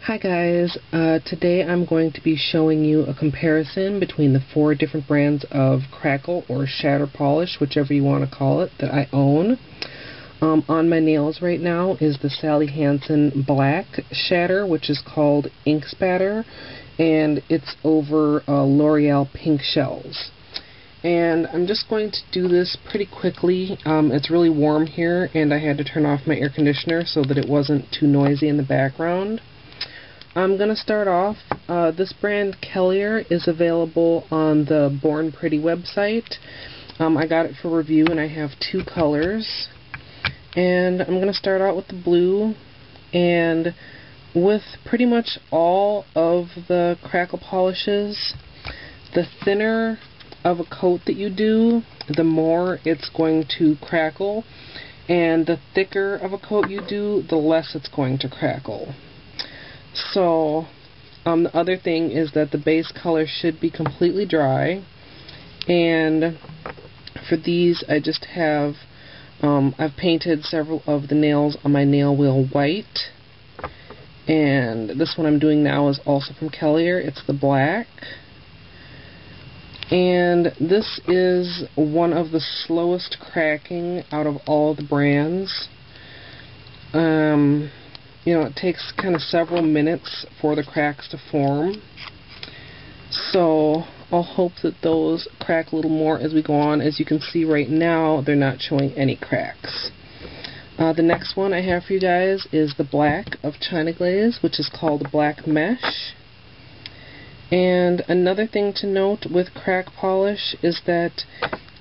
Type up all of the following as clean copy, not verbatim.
Hi guys, today I'm going to be showing you a comparison between the 4 different brands of Crackle or Shatter Polish, whichever you want to call it, that I own. On my nails right now is the Sally Hansen Black Shatter, which is called Ink Spatter, and it's over L'Oreal Pink Shells. And I'm just going to do this pretty quickly. It's really warm here, and I had to turn off my air conditioner so that it wasn't too noisy in the background. I'm going to start off. This brand, Kellier, is available on the Born Pretty website. I got it for review, and I have 2 colors. And I'm going to start out with the blue. And with pretty much all of the Crackle polishes, the thinner of a coat that you do, the more it's going to crackle. And the thicker of a coat you do, the less it's going to crackle. So, the other thing is that the base color should be completely dry, and for these I just have, I've painted several of the nails on my nail wheel white, and this one I'm doing now is also from Kellier. It's the black, and this is one of the slowest cracking out of all the brands. You know, it takes kind of several minutes for the cracks to form. So I'll hope that those crack a little more as we go on. As you can see right now, they're not showing any cracks. The next one I have for you guys is the black of China Glaze, which is called Black Mesh. And another thing to note with crack polish is that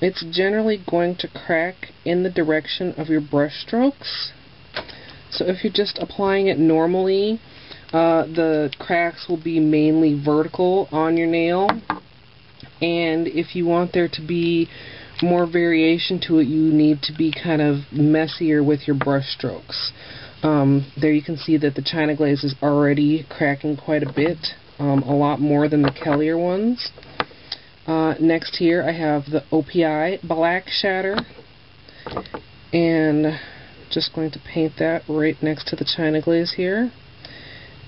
it's generally going to crack in the direction of your brush strokes. So if you're just applying it normally, the cracks will be mainly vertical on your nail. And if you want there to be more variation to it, you need to be kind of messier with your brush strokes. There you can see that the China Glaze is already cracking quite a bit, a lot more than the Kellier ones. Next here I have the OPI Black Shatter, and just going to paint that right next to the China Glaze here.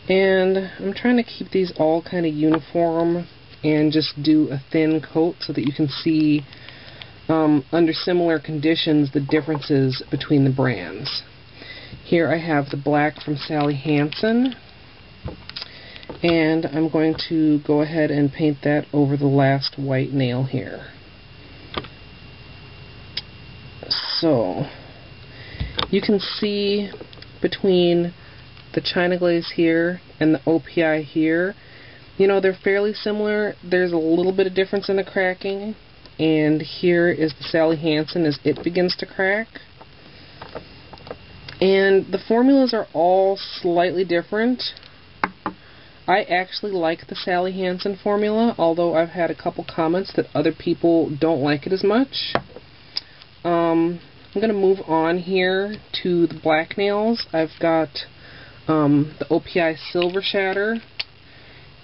And I'm trying to keep these all kind of uniform and just do a thin coat so that you can see under similar conditions the differences between the brands. Here I have the black from Sally Hansen, and I'm going to go ahead and paint that over the last white nail here. So you can see between the China Glaze here and the OPI here, you know, they're fairly similar. There's a little bit of difference in the cracking, and here is the Sally Hansen as it begins to crack. And the formulas are all slightly different. I actually like the Sally Hansen formula, although I've had a couple comments that other people don't like it as much. I'm going to move on here to the black nails. I've got the OPI Silver Shatter,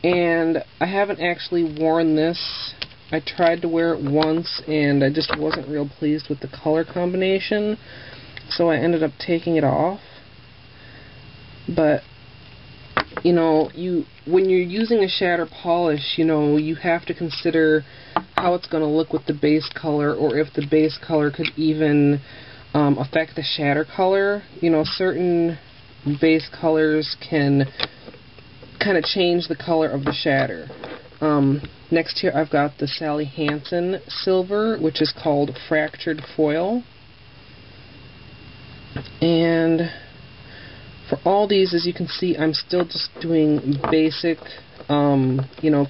and I haven't actually worn this. I tried to wear it once, and I just wasn't real pleased with the color combination, so I ended up taking it off. But, you know, when you're using a shatter polish, you know, you have to consider how it's going to look with the base color, or if the base color could even affect the shatter color. You know, certain base colors can kind of change the color of the shatter. Next here I've got the Sally Hansen Silver, which is called Fractured Foil. And for all these, as you can see, I'm still just doing basic, you know,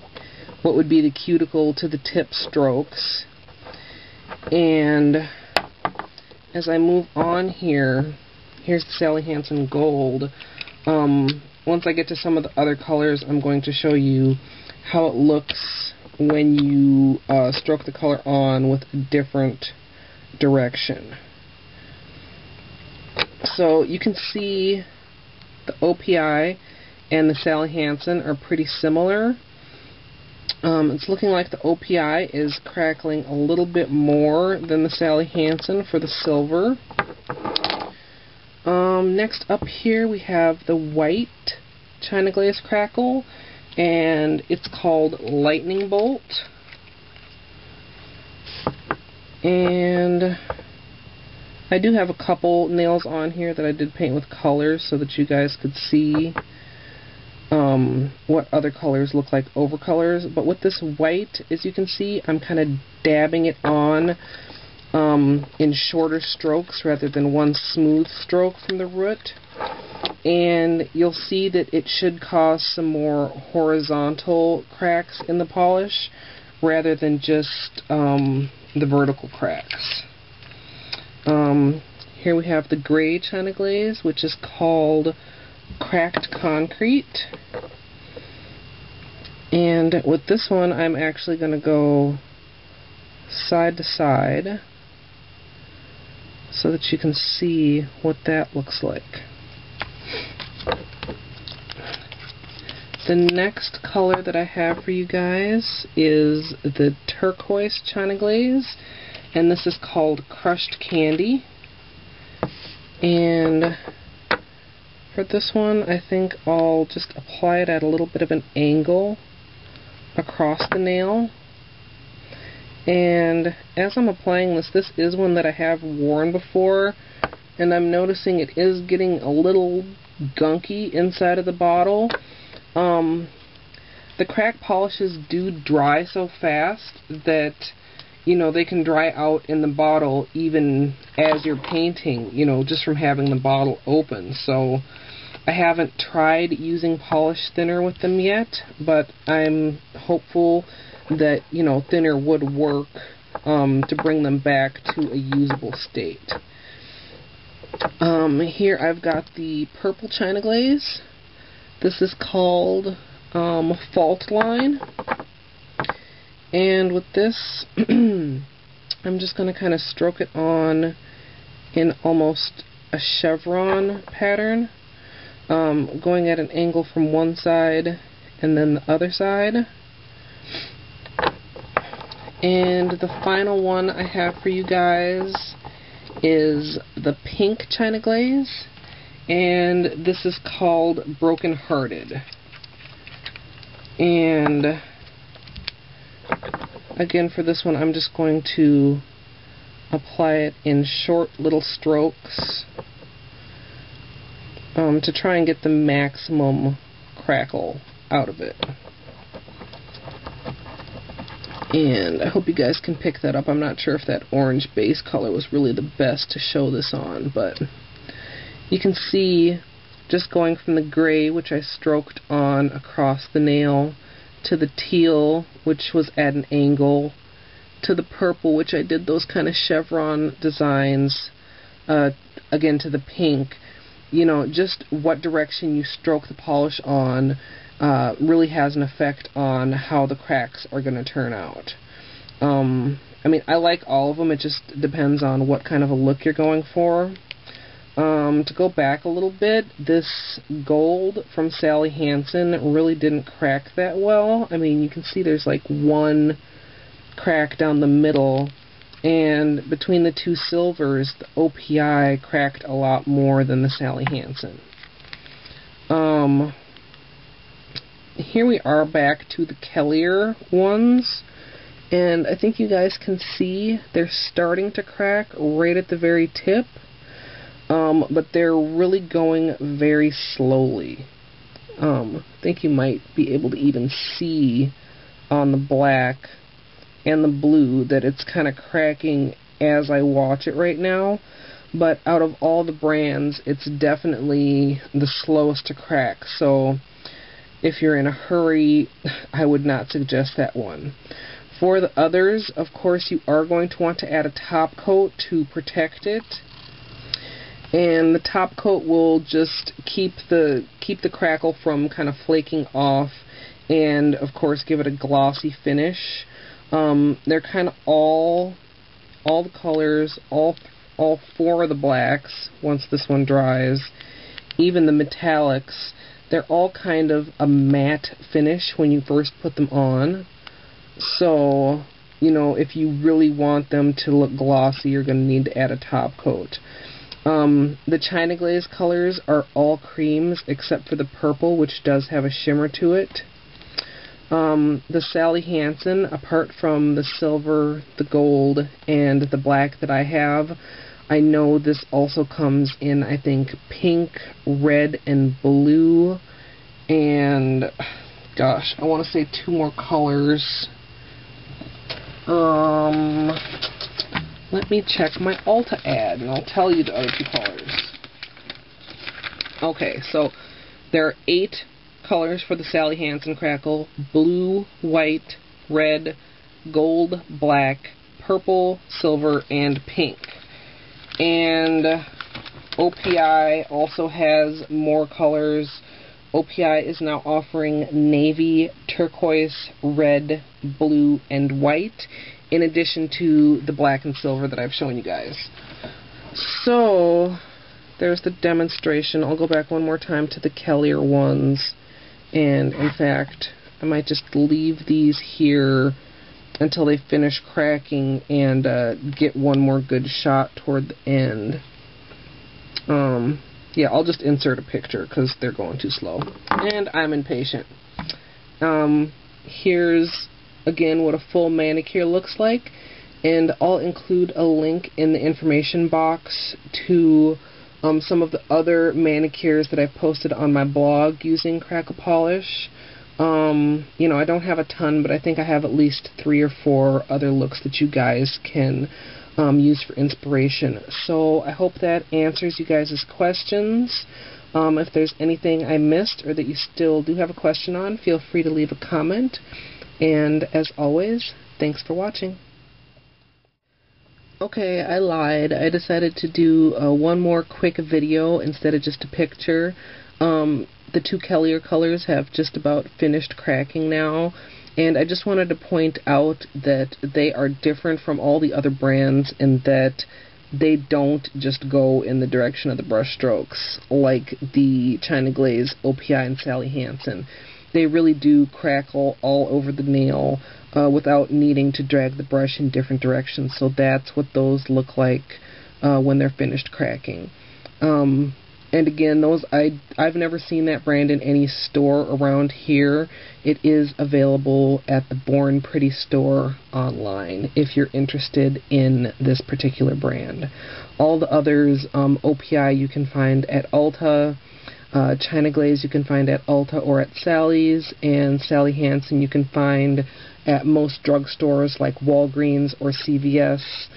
what would be the cuticle to the tip strokes. And as I move on here, here's the Sally Hansen Gold. Once I get to some of the other colors, I'm going to show you how it looks when you stroke the color on with a different direction. So you can see the OPI and the Sally Hansen are pretty similar. It's looking like the OPI is crackling a little bit more than the Sally Hansen for the silver. Next up here we have the white China Glaze Crackle, and it's called Lightning Bolt. And I do have a couple nails on here that I did paint with colors so that you guys could see what other colors look like over colors. But with this white, as you can see, I'm kind of dabbing it on in shorter strokes rather than one smooth stroke from the root. And you'll see that it should cause some more horizontal cracks in the polish rather than just the vertical cracks. Here we have the gray China Glaze, which is called Cracked Concrete. And with this one, I'm actually going to go side to side so that you can see what that looks like. The next color that I have for you guys is the turquoise China Glaze, and this is called Crushed Candy. And for this one, I think I'll just apply it at a little bit of an angle across the nail. And as I'm applying this, this is one that I have worn before, and I'm noticing it is getting a little gunky inside of the bottle. The crack polishes do dry so fast that, you know, they can dry out in the bottle even as you're painting, you know, just from having the bottle open. So I haven't tried using polish thinner with them yet, but I'm hopeful that, you know, thinner would work to bring them back to a usable state. Here I've got the purple China Glaze. This is called Fault Line. And with this, I'm just going to kind of stroke it on in almost a chevron pattern, going at an angle from one side and then the other side. And the final one I have for you guys is the pink China Glaze, and this is called Broken Hearted. And again, for this one, I'm just going to apply it in short little strokes to try and get the maximum crackle out of it. And I hope you guys can pick that up. I'm not sure if that orange base color was really the best to show this on, but you can see just going from the gray, which I stroked on across the nail, to the teal, which was at an angle, to the purple, which I did those kind of chevron designs, again to the pink. You know, just what direction you stroke the polish on really has an effect on how the cracks are going to turn out. I mean, I like all of them. It just depends on what kind of a look you're going for. To go back a little bit, this gold from Sally Hansen really didn't crack that well. I mean, you can see there's like one crack down the middle, and between the two silvers, the OPI cracked a lot more than the Sally Hansen. Here we are back to the Kellier ones, and I think you guys can see they're starting to crack right at the very tip, but they're really going very slowly. I think you might be able to even see on the black and the blue that it's kind of cracking as I watch it right now, but out of all the brands, it's definitely the slowest to crack. So if you're in a hurry, I would not suggest that one. For the others, of course, you are going to want to add a top coat to protect it. And the top coat will just keep the crackle from kind of flaking off, and of course give it a glossy finish. They're kind of all the colors, all four of the blacks, once this one dries, even the metallics, they're all kind of a matte finish when you first put them on. So, you know, if you really want them to look glossy, you're going to need to add a top coat. The China Glaze colors are all creams except for the purple, which does have a shimmer to it. The Sally Hansen, apart from the silver, the gold, and the black that I have, I know this also comes in, I think, pink, red, and blue, and, gosh, I want to say 2 more colors. Let me check my Ulta ad, and I'll tell you the other 2 colors. Okay, so there are 8 colors for the Sally Hansen Crackle: blue, white, red, gold, black, purple, silver, and pink. And OPI also has more colors. OPI is now offering navy, turquoise, red, blue, and white, in addition to the black and silver that I've shown you guys. So, there's the demonstration. I'll go back one more time to the Kellier ones. And, in fact, I might just leave these here until they finish cracking and get one more good shot toward the end. Yeah, I'll just insert a picture because they're going too slow. And I'm impatient. Here's, again, what a full manicure looks like. And I'll include a link in the information box to some of the other manicures that I've posted on my blog using Crackle Polish. You know, I don't have a ton, but I think I have at least 3 or 4 other looks that you guys can use for inspiration. So I hope that answers you guys' questions. If there's anything I missed or that you still do have a question on, feel free to leave a comment. And as always, thanks for watching. Okay, I lied. I decided to do one more quick video instead of just a picture. The 2 Kellier colors have just about finished cracking now, and I just wanted to point out that they are different from all the other brands in that they don't just go in the direction of the brush strokes like the China Glaze, OPI, and Sally Hansen. They really do crackle all over the nail without needing to drag the brush in different directions, so that's what those look like when they're finished cracking. And again, those I've never seen that brand in any store around here. It is available at the Born Pretty store online if you're interested in this particular brand. All the others, OPI you can find at Ulta, China Glaze you can find at Ulta or at Sally's, and Sally Hansen you can find at most drugstores like Walgreens or CVS,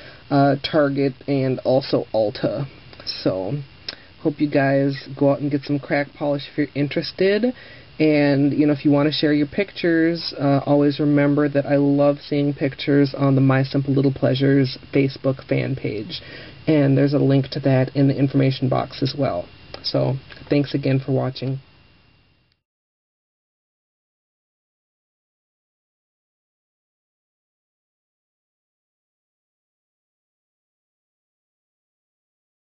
Target, and also Ulta. So, hope you guys go out and get some crack polish if you're interested. And, you know, if you want to share your pictures, always remember that I love seeing pictures on the My Simple Little Pleasures Facebook fan page. And there's a link to that in the information box as well. So, thanks again for watching.